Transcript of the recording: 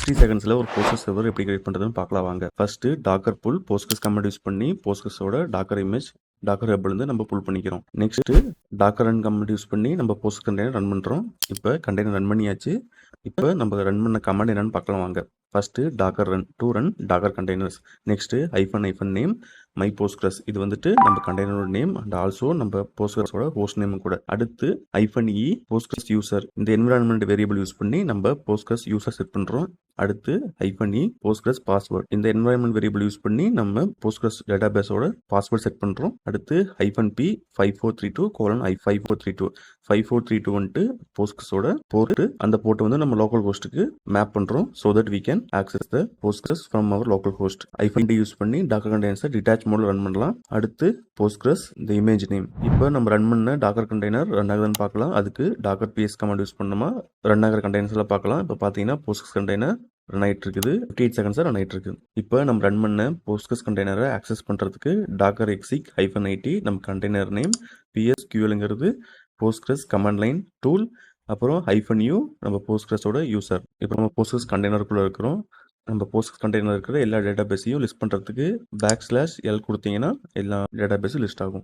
60 செகண்ட்ஸில் ஒரு Postgres server எப்படி கிரியேட் பண்ணுறதுன்னு பார்க்கலாம் வாங்க. First Docker pull Postgres command use பண்ணி போஸ்ட்கிரஸோட டாக்கர் இமேஜ் டாக்கர் ஹப்லேருந்து நம்ம புல் பண்ணிக்கிறோம். Next Docker run command use பண்ணி நம்ம போஸ்ட் கண்டெய்னர் ரன் பண்ணுறோம். இப்போ கண்டெய்னர் ரன் பண்ணியாச்சு. இப்போ நம்ம ரன் பண்ண கமெண்ட் என்னன்னு பார்க்கலாம் வாங்க. First docker run to run docker containers. Next hyphen name my Postgres. இது வந்துட்டு நம்ம கண்டெய்னரோட நேம் அண்ட் ஆல்சோ நம்ம போஸ்ட்கிரஸோட ஹோஸ்ட் நேம் கூட. அடுத்து -e போஸ்ட்கிரஸ் யூசர். இந்த என்விரான்மெண்ட் வேரியபிள் யூஸ் பண்ணி நம்ம போஸ்ட்கிரஸ் யூசர் செட் பண்ணுறோம். அடுத்து -e போஸ்ட்கிரஸ் பாஸ்வேர்ட். இந்த என்விரான்மெண்ட் வேரியபிள் யூஸ் பண்ணி நம்ம போஸ்ட்கிரஸ் டேட்டாபேஸோட பாஸ்வேர்ட் செட் பண்ணுறோம். அடுத்து -p 5432:i5432 5432 வந்துட்டு போஸ்ட்கிரஸோட போர்ட்டு. அந்த போர்ட்டை வந்து நம்ம லோக்கல் ஹோஸ்ட்டுக்கு மேப் பண்ணுறோம். So that we can access the Postgres from our local host. -d use பண்ணி டாக்கர் கண்டெய்னர்ஸை டிட்டாச் மோட்ல ரன் பண்ணலாம். அடுத்து போஸ்ட்கிரஸ் இந்த இமேஜ் நேம். இப்போ நம்ம ரன் பண்ண டாக்கர் கண்டெய்னர் ரன் ஆகுதுன்னு பார்க்கலாம். அதுக்கு டாக்கர் ps கமாண்ட் யூஸ் பண்ணோமா ரன் ஆகிற கண்டெய்னர்ஸ் எல்லாம் பார்க்கலாம். இப்போ பார்த்தீங்கன்னா போஸ்ட்கிரஸ் கண்டெய்னர் ரன் ஆகிட்டு இருக்குது. 58 செகண்ட்ஸாக ரன் ஆகிட்டு இருக்கு. இப்போ நம்ம ரன் பண்ண போஸ்ட்கிரஸ் கண்டெய்னரை ஆக்சஸ் பண்ணுறதுக்கு டாக்கர் exec -it நம்ம கண்டெய்னர் நேம், PSQLங்கிறது போஸ்ட்கிரஸ் கமாண்ட் லைன் டூல், அப்புறம் -u நம்ம போஸ்ட்கிரஸோட யூசர். இப்போ நம்ம போஸ்ட்கிரஸ் கண்டெய்னருக்குள்ளே இருக்கிறோம். நம்ம போஸ்ட்கிரஸ் கண்டெய்னர் இருக்கிற எல்லா டேட்டாபேஸையும் லிஸ்ட் பண்ணுறதுக்கு \l கொடுத்தீங்கன்னா எல்லா டேட்டாபேஸும் லிஸ்ட் ஆகும்.